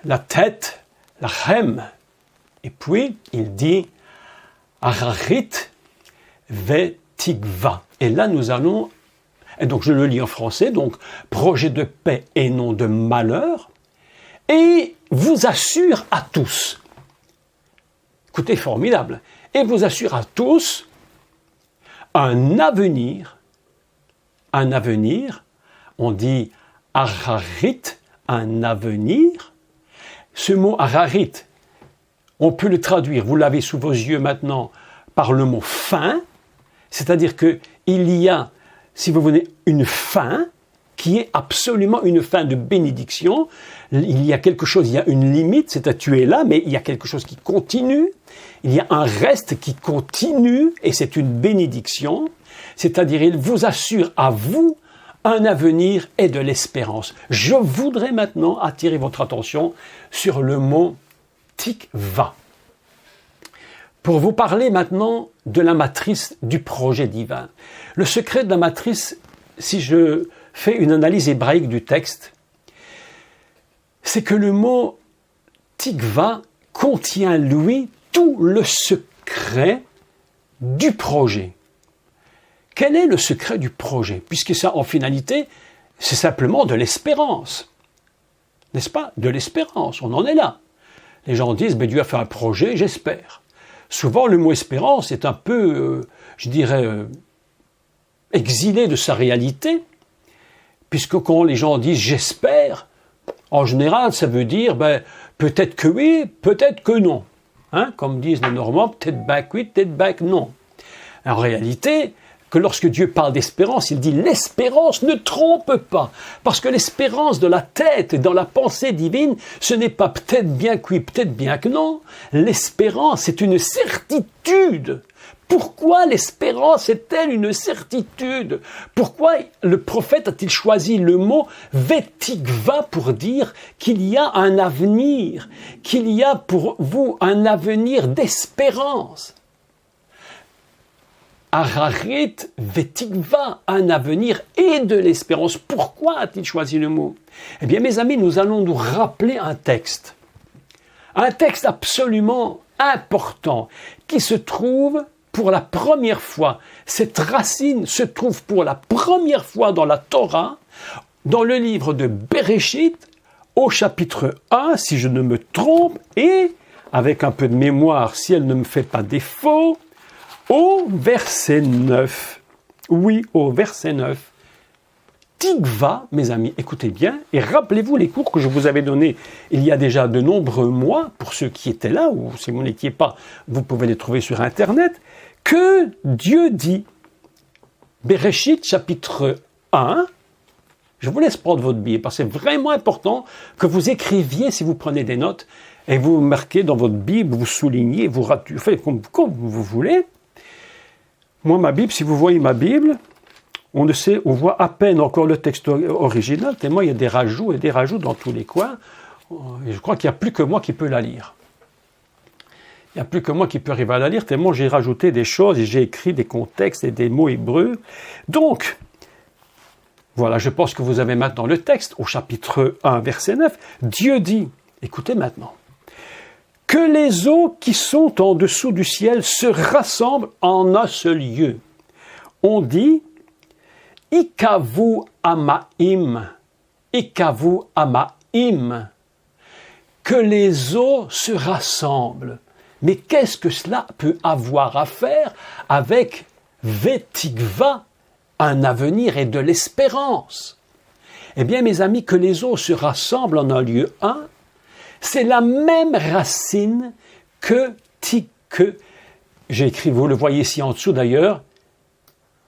la tête, la chem. Et puis, il dit Ararit vetikva. Et là, nous allons, et donc je le lis en français, donc projet de paix et non de malheur, et vous assure à tous. Écoutez, formidable. Et vous assure à tous un avenir, on dit Ararit, un avenir. Ce mot Ararit, on peut le traduire, vous l'avez sous vos yeux maintenant, par le mot fin, c'est-à-dire qu'il y a, si vous voulez, une fin qui est absolument une fin de bénédiction. Il y a quelque chose, il y a une limite, c'est-à-dire tu es là, mais il y a quelque chose qui continue. Il y a un reste qui continue et c'est une bénédiction. C'est-à-dire, il vous assure à vous un avenir et de l'espérance. Je voudrais maintenant attirer votre attention sur le mot tikva. Pour vous parler maintenant de la matrice du projet divin. Le secret de la matrice, si je fais une analyse hébraïque du texte, c'est que le mot tikva contient, lui, tout le secret du projet. Quel est le secret du projet? Puisque ça, en finalité, c'est simplement de l'espérance. N'est-ce pas? De l'espérance, on en est là. Les gens disent, Dieu a fait un projet, j'espère. Souvent, le mot espérance est un peu, exilé de sa réalité, puisque quand les gens disent j'espère, en général, ça veut dire peut-être que oui, peut-être que non. Hein? Comme disent les Normands, peut-être back oui, peut-être back non. En réalité, que lorsque Dieu parle d'espérance, il dit l'espérance ne trompe pas. Parce que l'espérance de la tête et dans la pensée divine, ce n'est pas peut-être bien que oui, peut-être bien que non. L'espérance, c'est une certitude. Pourquoi l'espérance est-elle une certitude? Pourquoi le prophète a-t-il choisi le mot vetikva pour dire qu'il y a un avenir, qu'il y a pour vous un avenir d'espérance? Ararit vetikva, un avenir et de l'espérance. Pourquoi a-t-il choisi le mot? Eh bien, mes amis, nous allons nous rappeler un texte absolument important qui se trouve pour la première fois. Cette racine se trouve pour la première fois dans la Torah, dans le livre de Bereshit, au chapitre 1, si je ne me trompe, et, avec un peu de mémoire, si elle ne me fait pas défaut, au verset 9. Oui, au verset 9. Tikva, mes amis, écoutez bien, et rappelez-vous les cours que je vous avais donnés il y a déjà de nombreux mois, pour ceux qui étaient là, ou si vous n'étiez pas, vous pouvez les trouver sur Internet, que Dieu dit. Bereshit, chapitre 1, je vous laisse prendre votre Bible, parce que c'est vraiment important que vous écriviez, si vous prenez des notes, et vous marquez dans votre Bible, vous soulignez, vous faites comme vous voulez. Moi, ma Bible, si vous voyez ma Bible, on voit à peine encore le texte original, tellement il y a des rajouts et des rajouts dans tous les coins. Et je crois qu'il n'y a plus que moi qui peux la lire. Il n'y a plus que moi qui peux arriver à la lire, tellement j'ai rajouté des choses et j'ai écrit des contextes et des mots hébreux. Donc, voilà, je pense que vous avez maintenant le texte, au chapitre 1, verset 9. Dieu dit, écoutez maintenant, que les eaux qui sont en dessous du ciel se rassemblent en un seul lieu. On dit, Ikavu amaim, que les eaux se rassemblent. Mais qu'est-ce que cela peut avoir à faire avec vetikva, un avenir et de l'espérance? Eh bien, mes amis, que les eaux se rassemblent en un lieu c'est la même racine que j'ai écrit, vous le voyez ici en dessous d'ailleurs,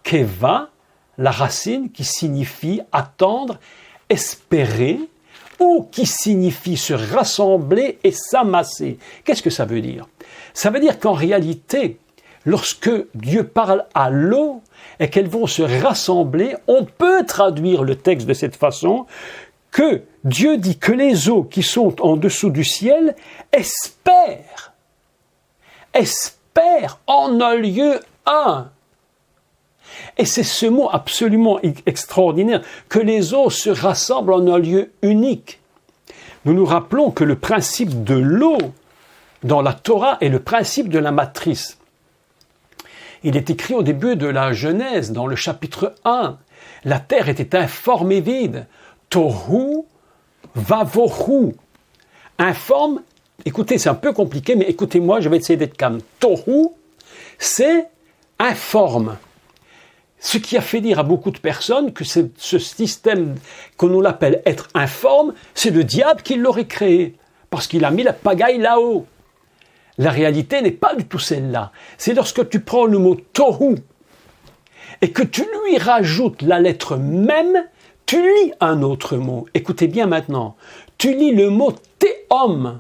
keva, la racine qui signifie attendre, espérer, ou qui signifie se rassembler et s'amasser. Qu'est-ce que ça veut dire? Ça veut dire qu'en réalité, lorsque Dieu parle à l'eau et qu'elles vont se rassembler, on peut traduire le texte de cette façon, que Dieu dit que les eaux qui sont en dessous du ciel espèrent en un lieu un. Et c'est ce mot absolument extraordinaire, que les eaux se rassemblent en un lieu unique. nous nous rappelons que le principe de l'eau dans la Torah est le principe de la matrice. Il est écrit au début de la Genèse, dans le chapitre 1. La terre était informe et vide. Tohu vavohu. Informe, écoutez, c'est un peu compliqué, mais écoutez-moi, je vais essayer d'être calme. Tohu, c'est informe. Ce qui a fait dire à beaucoup de personnes que ce système qu'on nous l'appelle être informe, c'est le diable qui l'aurait créé, parce qu'il a mis la pagaille là-haut. La réalité n'est pas du tout celle-là. C'est lorsque tu prends le mot tohu et que tu lui rajoutes la lettre même, tu lis un autre mot. Écoutez bien maintenant. Tu lis le mot théom,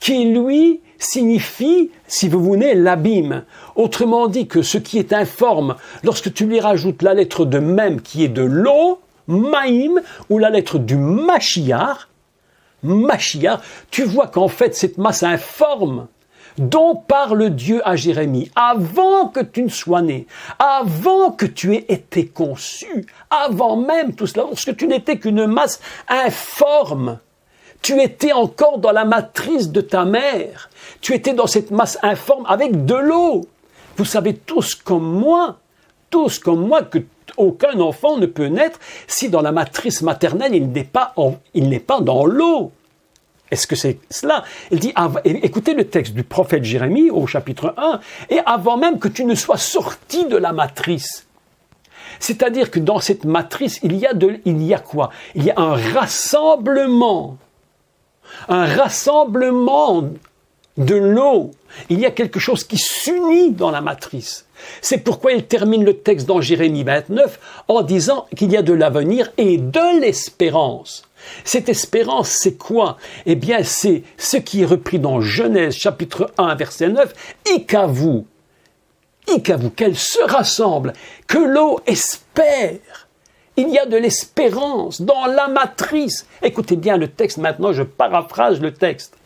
qui lui signifie, si vous voulez, l'abîme. Autrement dit que ce qui est informe, lorsque tu lui rajoutes la lettre de même qui est de l'eau, maïm, ou la lettre du Mashiach, tu vois qu'en fait cette masse informe dont parle Dieu à Jérémie, avant que tu ne sois né, avant que tu aies été conçu, avant même tout cela, lorsque tu n'étais qu'une masse informe, tu étais encore dans la matrice de ta mère, tu étais dans cette masse informe avec de l'eau. Vous savez tous comme moi que aucun enfant ne peut naître si dans la matrice maternelle il n'est pas dans l'eau. Est-ce que c'est cela? Il dit, écoutez le texte du prophète Jérémie au chapitre 1, et avant même que tu ne sois sorti de la matrice. C'est-à-dire que dans cette matrice, il y a quoi? Il y a un rassemblement de l'eau. Il y a quelque chose qui s'unit dans la matrice. C'est pourquoi il termine le texte dans Jérémie 29 en disant qu'il y a de l'avenir et de l'espérance. Cette espérance, c'est quoi? Eh bien, c'est ce qui est repris dans Genèse, chapitre 1, verset 9. Ikavu, qu'elle se rassemble, que l'eau espère. Il y a de l'espérance dans la matrice. Écoutez bien le texte maintenant, je paraphrase le texte.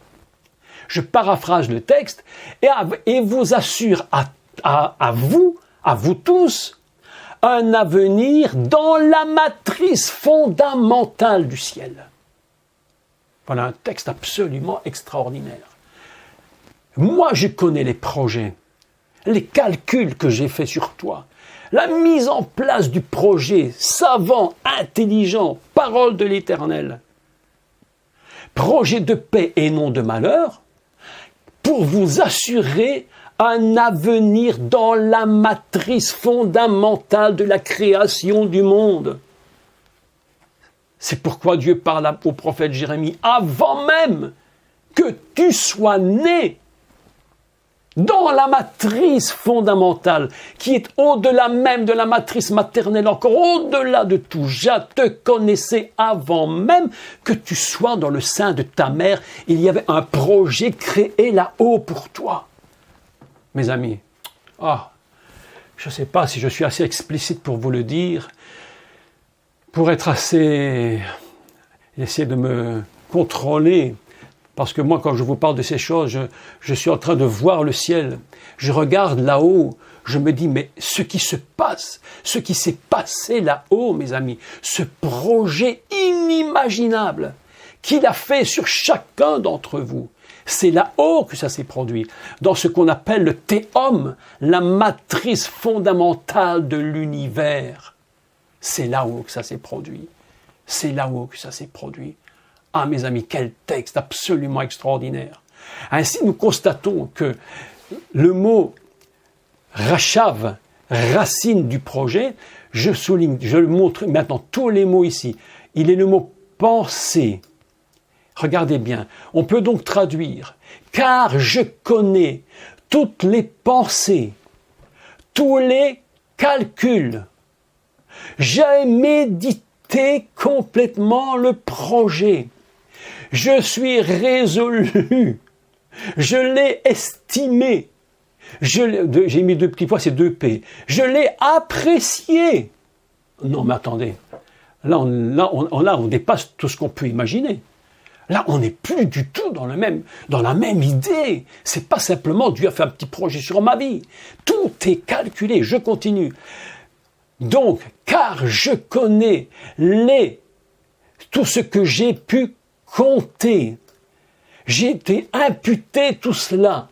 Et vous assure à vous tous, un avenir dans la matrice fondamentale du ciel. Voilà un texte absolument extraordinaire. Moi, je connais les projets, les calculs que j'ai faits sur toi, la mise en place du projet savant, intelligent, parole de l'Éternel. Projet de paix et non de malheur, pour vous assurer un avenir dans la matrice fondamentale de la création du monde. C'est pourquoi Dieu parle au prophète Jérémie avant même que tu sois né dans la matrice fondamentale qui est au-delà même de la matrice maternelle, encore au-delà de tout. Je te connaissais avant même que tu sois dans le sein de ta mère. Il y avait un projet créé là-haut pour toi. Mes amis, je ne sais pas si je suis assez explicite pour vous le dire, pour être assez... essayer de me contrôler, parce que moi, quand je vous parle de ces choses, je suis en train de voir le ciel, je regarde là-haut, je me dis, mais ce qui se passe, ce qui s'est passé là-haut, mes amis, ce projet inimaginable qu'il a fait sur chacun d'entre vous, c'est là-haut que ça s'est produit, dans ce qu'on appelle le théom, la matrice fondamentale de l'univers. C'est là-haut que ça s'est produit. C'est là-haut que ça s'est produit. Ah, mes amis, quel texte absolument extraordinaire. Ainsi, nous constatons que le mot rachav, racine du projet, je souligne, je le montre maintenant, tous les mots ici. Il est le mot pensée. Regardez bien, on peut donc traduire « Car je connais toutes les pensées, tous les calculs. J'ai médité complètement le projet. Je suis résolu. Je l'ai estimé. J'ai mis deux petits points, c'est 2 P. Je l'ai apprécié. » Non, mais attendez. Là, on dépasse tout ce qu'on peut imaginer. Là, on n'est plus du tout dans la même idée. C'est pas simplement Dieu a fait un petit projet sur ma vie. Tout est calculé. Je continue. Donc, car je connais tout ce que j'ai pu compté. J'ai été imputé tout cela.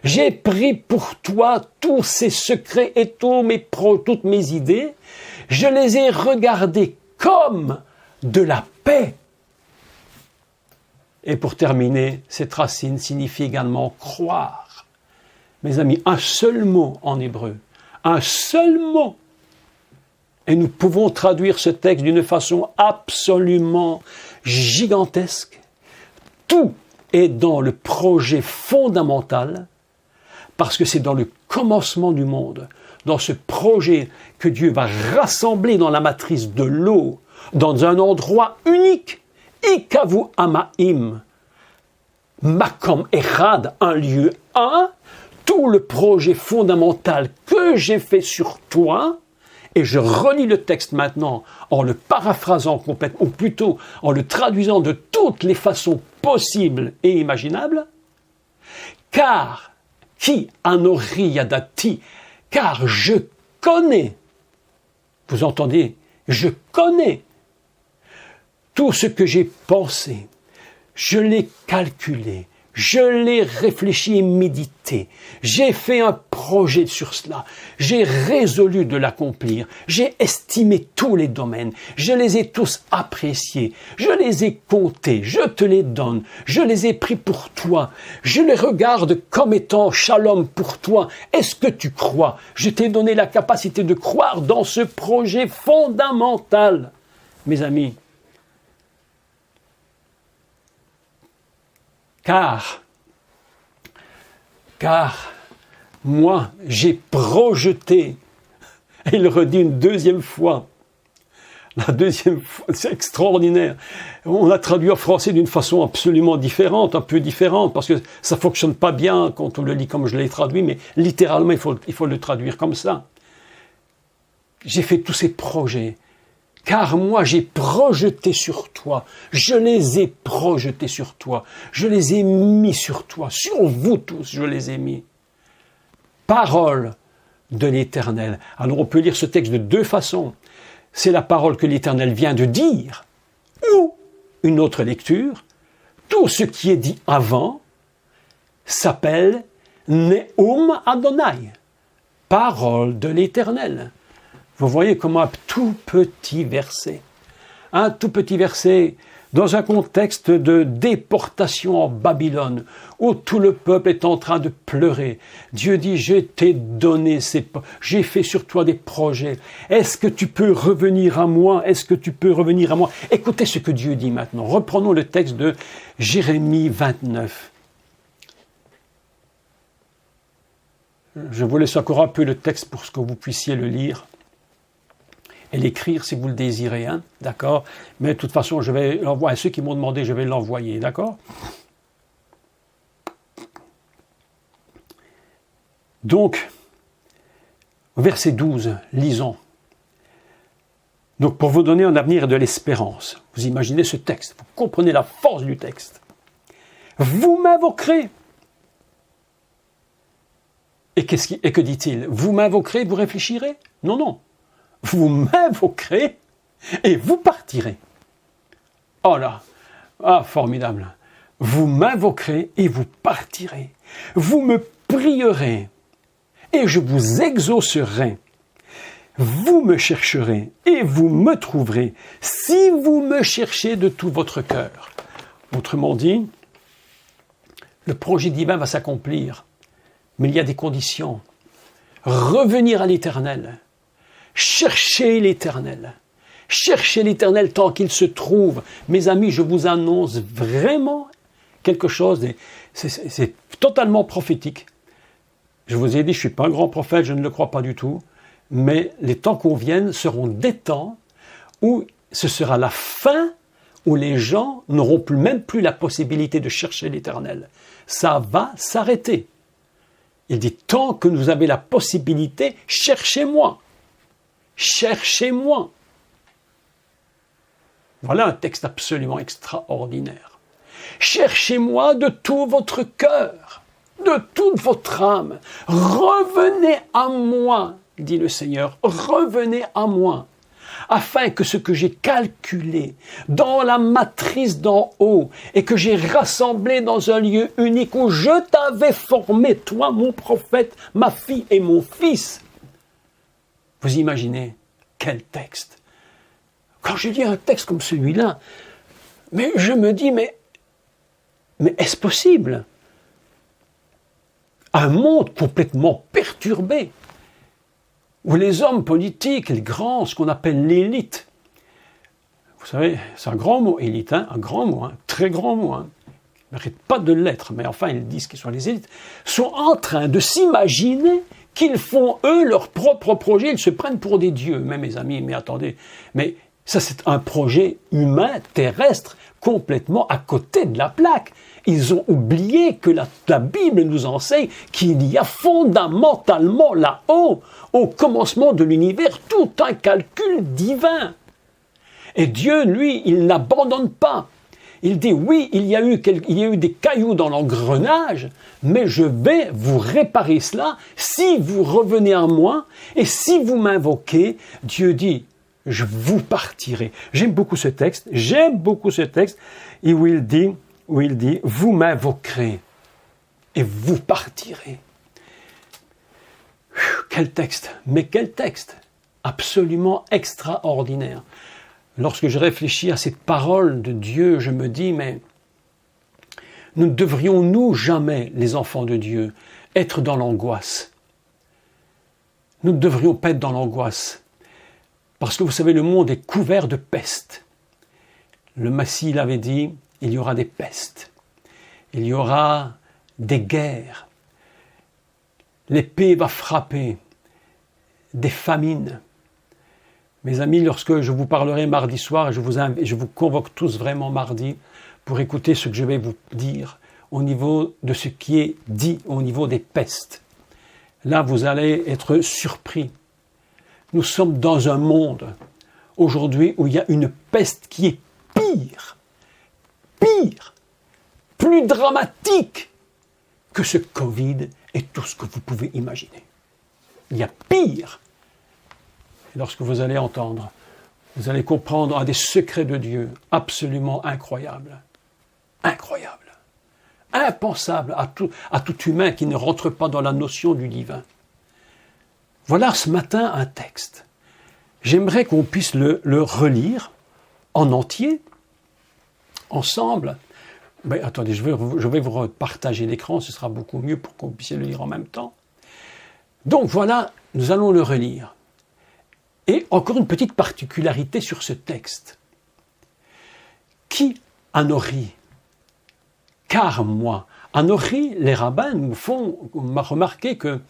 J'ai pris pour toi tous ces secrets et toutes mes idées. Je les ai regardés comme de la paix. Et pour terminer, cette racine signifie également croire. Mes amis, un seul mot en hébreu, un seul mot. Et nous pouvons traduire ce texte d'une façon absolument gigantesque. Tout est dans le projet fondamental, parce que c'est dans le commencement du monde, dans ce projet que Dieu va rassembler dans la matrice de l'eau, dans un endroit unique, Ikavu Amaim, Makom Echad, un lieu un, tout le projet fondamental que j'ai fait sur toi, et je relis le texte maintenant en le paraphrasant complètement, ou plutôt en le traduisant de toutes les façons possibles et imaginables, car qui anori yadati, car je connais, vous entendez, je connais tout ce que j'ai pensé, je l'ai calculé, je l'ai réfléchi et médité, j'ai fait un projet sur cela, j'ai résolu de l'accomplir, j'ai estimé tous les domaines, je les ai tous appréciés, je les ai comptés, je te les donne, je les ai pris pour toi, je les regarde comme étant shalom pour toi. Est-ce que tu crois? Je t'ai donné la capacité de croire dans ce projet fondamental, mes amis. Car moi, j'ai projeté, et il redit une deuxième fois, la deuxième fois, c'est extraordinaire. On l'a traduit en français d'une façon absolument différente, un peu différente, parce que ça fonctionne pas bien quand on le lit comme je l'ai traduit, mais littéralement, il faut le traduire comme ça. J'ai fait tous ces projets. Car moi, j'ai projeté sur toi, je les ai projetés sur toi, je les ai mis sur toi, sur vous tous, je les ai mis. Parole de l'Éternel. Alors on peut lire ce texte de deux façons. C'est la parole que l'Éternel vient de dire, ou une autre lecture, tout ce qui est dit avant s'appelle Neum Adonai, parole de l'Éternel. Vous voyez comment un tout petit verset dans un contexte de déportation en Babylone, où tout le peuple est en train de pleurer. Dieu dit, je t'ai donné j'ai fait sur toi des projets. Est-ce que tu peux revenir à moi? Est-ce que tu peux revenir à moi? Écoutez ce que Dieu dit maintenant. Reprenons le texte de Jérémie 29. Je vous laisse encore un peu le texte pour que vous puissiez le lire et l'écrire si vous le désirez, hein, d'accord? Mais de toute façon, je vais l'envoyer à ceux qui m'ont demandé, je vais l'envoyer, d'accord? Donc, verset 12, lisons. Donc, pour vous donner un avenir et de l'espérance, vous imaginez ce texte, vous comprenez la force du texte. Vous m'invoquerez. Et que dit-il? Vous m'invoquerez, vous réfléchirez? Non, non. Vous m'invoquerez et vous partirez. Oh là, formidable. Vous m'invoquerez et vous partirez. Vous me prierez et je vous exaucerai. Vous me chercherez et vous me trouverez si vous me cherchez de tout votre cœur. Autrement dit, le projet divin va s'accomplir, mais il y a des conditions. Revenir à l'Éternel. Cherchez l'Éternel. Cherchez l'Éternel tant qu'il se trouve. Mes amis, je vous annonce vraiment quelque chose, c'est totalement prophétique. Je vous ai dit, je ne suis pas un grand prophète, je ne le crois pas du tout, mais les temps qu'on vienne seront des temps où ce sera la fin, où les gens n'auront même plus la possibilité de chercher l'Éternel. Ça va s'arrêter. Il dit, tant que vous avez la possibilité, cherchez-moi. Cherchez-moi. Voilà un texte absolument extraordinaire. Cherchez-moi de tout votre cœur, de toute votre âme. Revenez à moi, dit le Seigneur. Revenez à moi. afin que ce que j'ai calculé dans la matrice d'en haut et que j'ai rassemblé dans un lieu unique où je t'avais formé, toi mon prophète, ma fille et mon fils. Vous imaginez quel texte? Quand je lis un texte comme celui-là, mais je me dis, mais est-ce possible? Un monde complètement perturbé, où les hommes politiques, les grands, ce qu'on appelle l'élite, vous savez, c'est un grand mot, élite, hein, un grand mot, un très grand mot, hein, qui ne mérite pas de l'être, mais enfin ils disent qu'ils sont les élites, sont en train de s'imaginer qu'ils font eux leur propre projet, ils se prennent pour des dieux. Mais mes amis, mais attendez, mais ça c'est un projet humain, terrestre, complètement à côté de la plaque. Ils ont oublié que la Bible nous enseigne qu'il y a fondamentalement là-haut, au commencement de l'univers, tout un calcul divin. Et Dieu, lui, il n'abandonne pas. Il dit, oui, il y a eu des cailloux dans l'engrenage, mais je vais vous réparer cela si vous revenez à moi et si vous m'invoquez. Dieu dit, je vous partirai. J'aime beaucoup ce texte, et où il dit, vous m'invoquerez et vous partirez. Quel texte, mais quel texte, absolument extraordinaire. Lorsque je réfléchis à cette parole de Dieu, je me dis, mais nous ne devrions, nous, jamais, les enfants de Dieu, être dans l'angoisse. Nous ne devrions pas être dans l'angoisse. Parce que vous savez, le monde est couvert de peste. Le Messie l'avait dit, il y aura des pestes. Il y aura des guerres. L'épée va frapper. Des famines. Mes amis, lorsque je vous parlerai mardi soir, je vous convoque tous vraiment mardi pour écouter ce que je vais vous dire au niveau de ce qui est dit au niveau des pestes. Là, vous allez être surpris. Nous sommes dans un monde aujourd'hui où il y a une peste qui est pire, plus dramatique que ce Covid et tout ce que vous pouvez imaginer. Il y a pire. Et lorsque vous allez entendre, vous allez comprendre un des secrets de Dieu absolument incroyable. Incroyable. Impensable à tout humain qui ne rentre pas dans la notion du divin. Voilà ce matin un texte. J'aimerais qu'on puisse le relire en entier, ensemble. Mais attendez, je vais vous partager l'écran, ce sera beaucoup mieux pour que vous puissiez le lire en même temps. Donc voilà, nous allons le relire. Et encore une petite particularité sur ce texte. Qui anori? Car moi. Anori, les rabbins m'a remarqué que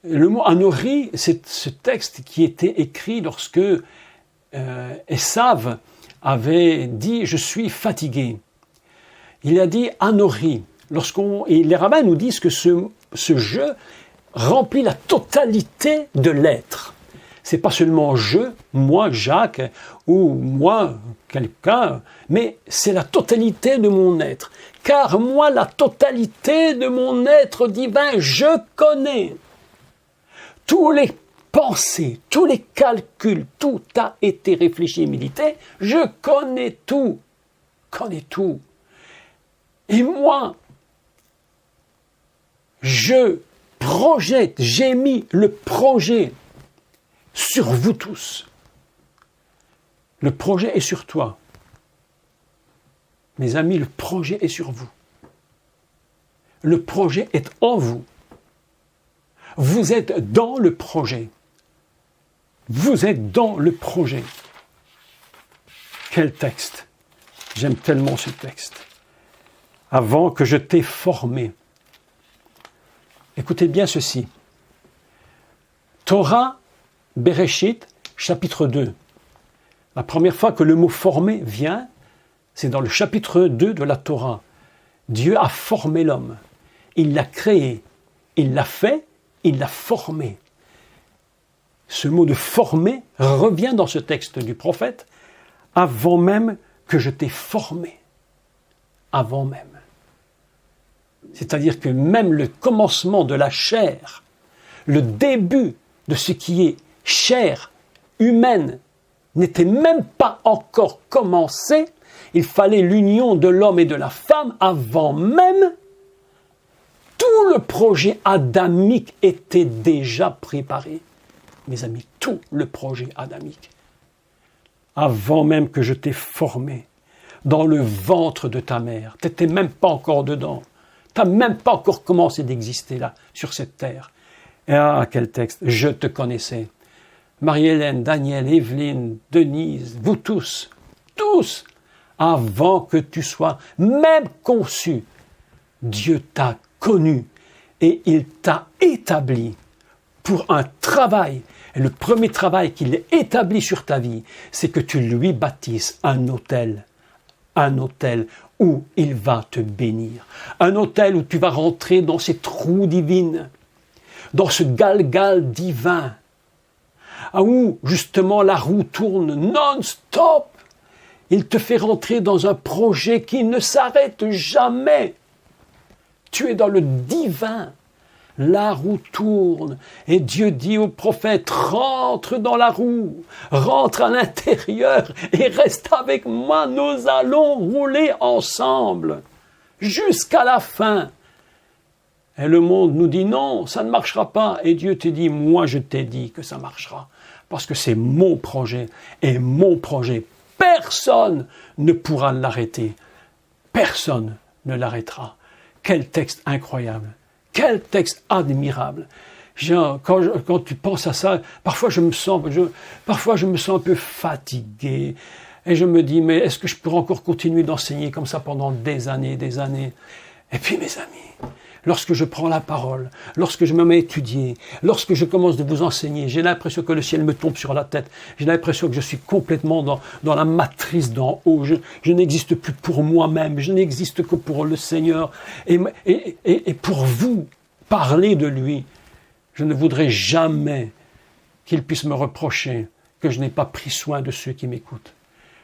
le mot anori, c'est ce texte qui était écrit lorsque Esav avait dit « je suis fatigué ». Il a dit « anori ». Et les rabbins nous disent que ce je remplit la totalité de l'être. C'est pas seulement je, moi Jacques, ou moi quelqu'un, mais c'est la totalité de mon être. Car moi, la totalité de mon être divin, je connais. Tous les pensées, tous les calculs, tout a été réfléchi et médité. Je connais tout. Et moi, je projette, j'ai mis le projet sur vous tous. Le projet est sur toi. Mes amis, le projet est sur vous. Le projet est en vous. Vous êtes dans le projet. Vous êtes dans le projet. Quel texte! J'aime tellement ce texte. Avant que je t'ai formé. Écoutez bien ceci. Torah, Bereshit, chapitre 2. La première fois que le mot « formé » vient, c'est dans le chapitre 2 de la Torah. Dieu a formé l'homme. Il l'a créé. Il l'a fait. Il l'a formé. Ce mot de « former » revient dans ce texte du prophète. Avant même que je t'ai formé. Avant même. C'est-à-dire que même le commencement de la chair, le début de ce qui est chair humaine, n'était même pas encore commencé. Il fallait l'union de l'homme et de la femme avant même. Tout le projet adamique était déjà préparé. Mes amis, tout le projet adamique. Avant même que je t'ai formé dans le ventre de ta mère, tu n'étais même pas encore dedans. Tu n'as même pas encore commencé d'exister là, sur cette terre. Et ah, quel texte! Je te connaissais. Marie-Hélène, Daniel, Evelyne, Denise, vous tous, avant que tu sois même conçu, Dieu t'a connu et il t'a établi pour un travail. Et le premier travail qu'il a établi sur ta vie, c'est que tu lui bâtisses un autel où il va te bénir, un autel où tu vas rentrer dans ces trous divines, dans ce galgal divin, où justement la roue tourne non-stop. Il te fait rentrer dans un projet qui ne s'arrête jamais. Tu es dans le divin. La roue tourne et Dieu dit au prophète, rentre dans la roue, rentre à l'intérieur et reste avec moi, nous allons rouler ensemble jusqu'à la fin. Et le monde nous dit non, ça ne marchera pas. Et Dieu te dit, moi je t'ai dit que ça marchera. Parce que c'est mon projet. Et mon projet, personne ne pourra l'arrêter. Personne ne l'arrêtera. Quel texte incroyable. Quel texte admirable. Quand tu penses à ça, parfois je me sens un peu fatigué. Et je me dis, mais est-ce que je pourrais encore continuer d'enseigner comme ça pendant des années? Et puis mes amis, lorsque je prends la parole, lorsque je me mets à étudier, lorsque je commence de vous enseigner, j'ai l'impression que le ciel me tombe sur la tête. J'ai l'impression que je suis complètement dans la matrice d'en haut. Je n'existe plus pour moi-même, je n'existe que pour le Seigneur. Et pour vous, parler de lui, je ne voudrais jamais qu'il puisse me reprocher que je n'ai pas pris soin de ceux qui m'écoutent.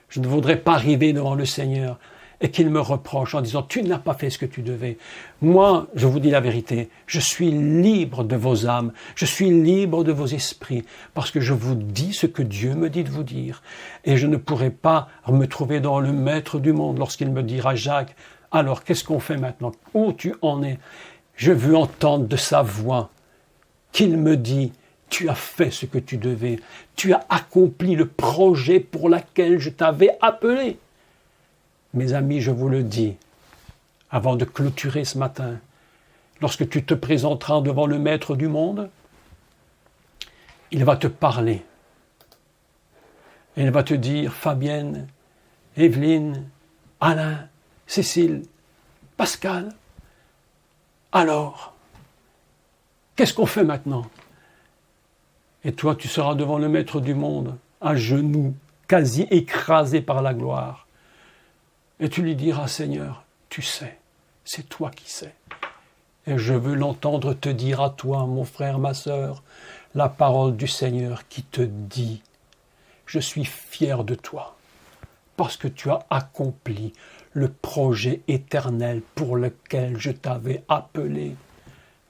Je ne voudrais pas arriver devant le Seigneur et qu'il me reproche en disant « tu n'as pas fait ce que tu devais ». Moi, je vous dis la vérité, je suis libre de vos âmes, je suis libre de vos esprits, parce que je vous dis ce que Dieu me dit de vous dire. Et je ne pourrai pas me trouver dans le maître du monde lorsqu'il me dira « Jacques, alors qu'est-ce qu'on fait maintenant? Où tu en es ?» Je veux entendre de sa voix qu'il me dit « tu as fait ce que tu devais, tu as accompli le projet pour lequel je t'avais appelé ». Mes amis, je vous le dis, avant de clôturer ce matin, lorsque tu te présenteras devant le Maître du monde, il va te parler. Et il va te dire, Fabienne, Evelyne, Alain, Cécile, Pascal, alors, qu'est-ce qu'on fait maintenant? Et toi, tu seras devant le Maître du monde, à genoux, quasi écrasé par la gloire. Et tu lui diras, Seigneur, tu sais, c'est toi qui sais. Et je veux l'entendre te dire à toi, mon frère, ma sœur, la parole du Seigneur qui te dit, je suis fier de toi, parce que tu as accompli le projet éternel pour lequel je t'avais appelé.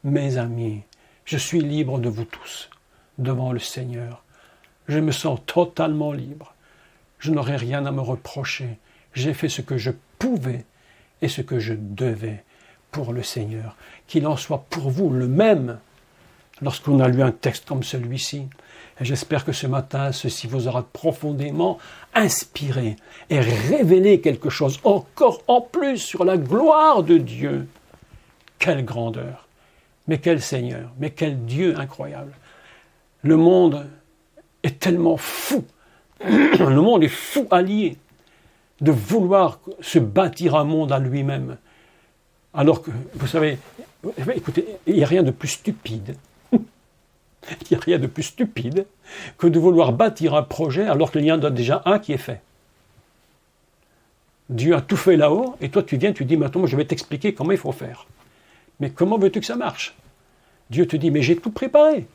Mes amis, je suis libre de vous tous, devant le Seigneur. Je me sens totalement libre. Je n'aurai rien à me reprocher. J'ai fait ce que je pouvais et ce que je devais pour le Seigneur. Qu'il en soit pour vous le même lorsqu'on a lu un texte comme celui-ci. Et j'espère que ce matin, ceci vous aura profondément inspiré et révélé quelque chose encore en plus sur la gloire de Dieu. Quelle grandeur! Mais quel Seigneur! Mais quel Dieu incroyable! Le monde est tellement fou. Le monde est fou allié de vouloir se bâtir un monde à lui-même. Alors que, vous savez, écoutez, il n'y a rien de plus stupide. Il n'y a rien de plus stupide que de vouloir bâtir un projet alors qu'il y en a déjà un qui est fait. Dieu a tout fait là-haut, et toi tu viens, tu dis, maintenant je vais t'expliquer comment il faut faire. Mais comment veux-tu que ça marche? Dieu te dit, mais j'ai tout préparé.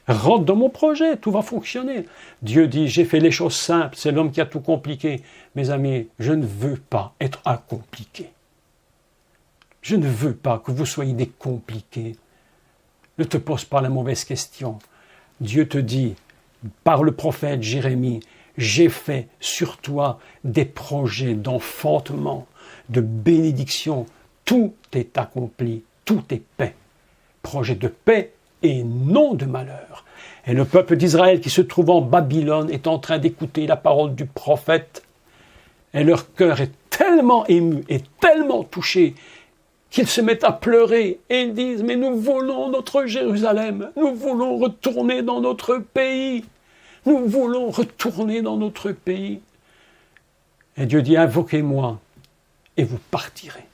Rentre dans mon projet, tout va fonctionner. Dieu dit, j'ai fait les choses simples, c'est l'homme qui a tout compliqué. Mes amis, je ne veux pas être un compliqué. Je ne veux pas que vous soyez des compliqués. Ne te pose pas la mauvaise question. Dieu te dit, par le prophète Jérémie, j'ai fait sur toi des projets d'enfantement, de bénédiction. Tout est accompli, tout est paix. Projet de paix et non de malheur. Et le peuple d'Israël qui se trouve en Babylone est en train d'écouter la parole du prophète. Et leur cœur est tellement ému et tellement touché qu'ils se mettent à pleurer et ils disent « Mais nous voulons notre Jérusalem, nous voulons retourner dans notre pays, nous voulons retourner dans notre pays. » Et Dieu dit « Invoquez-moi et vous partirez. »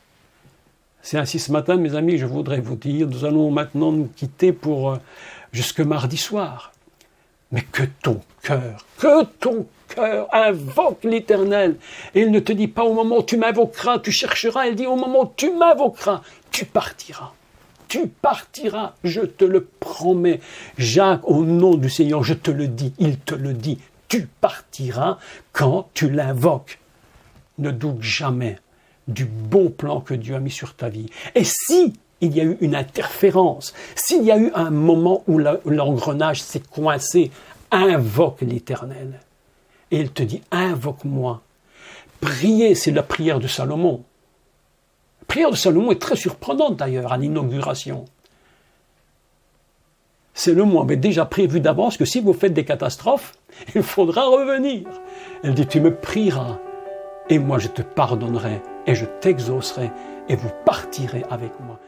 C'est ainsi ce matin, mes amis, je voudrais vous dire, nous allons maintenant nous quitter pour jusque mardi soir. Mais que ton cœur invoque l'Éternel. Et il ne te dit pas au moment où tu m'invoqueras, tu chercheras. Il dit au moment où tu m'invoqueras, tu partiras. Tu partiras, je te le promets. Jacques, au nom du Seigneur, je te le dis, il te le dit. Tu partiras quand tu l'invoques. Ne doute jamais du bon plan que Dieu a mis sur ta vie. Et si il y a eu une interférence, s'il y a eu un moment où l'engrenage s'est coincé, invoque l'Éternel. Et il te dit, invoque-moi. Prier, c'est la prière de Salomon. La prière de Salomon est très surprenante d'ailleurs à l'inauguration. Salomon avait déjà prévu d'avance que si vous faites des catastrophes, il faudra revenir. Elle dit, tu me prieras et moi je te pardonnerai et je t'exaucerai et vous partirez avec moi.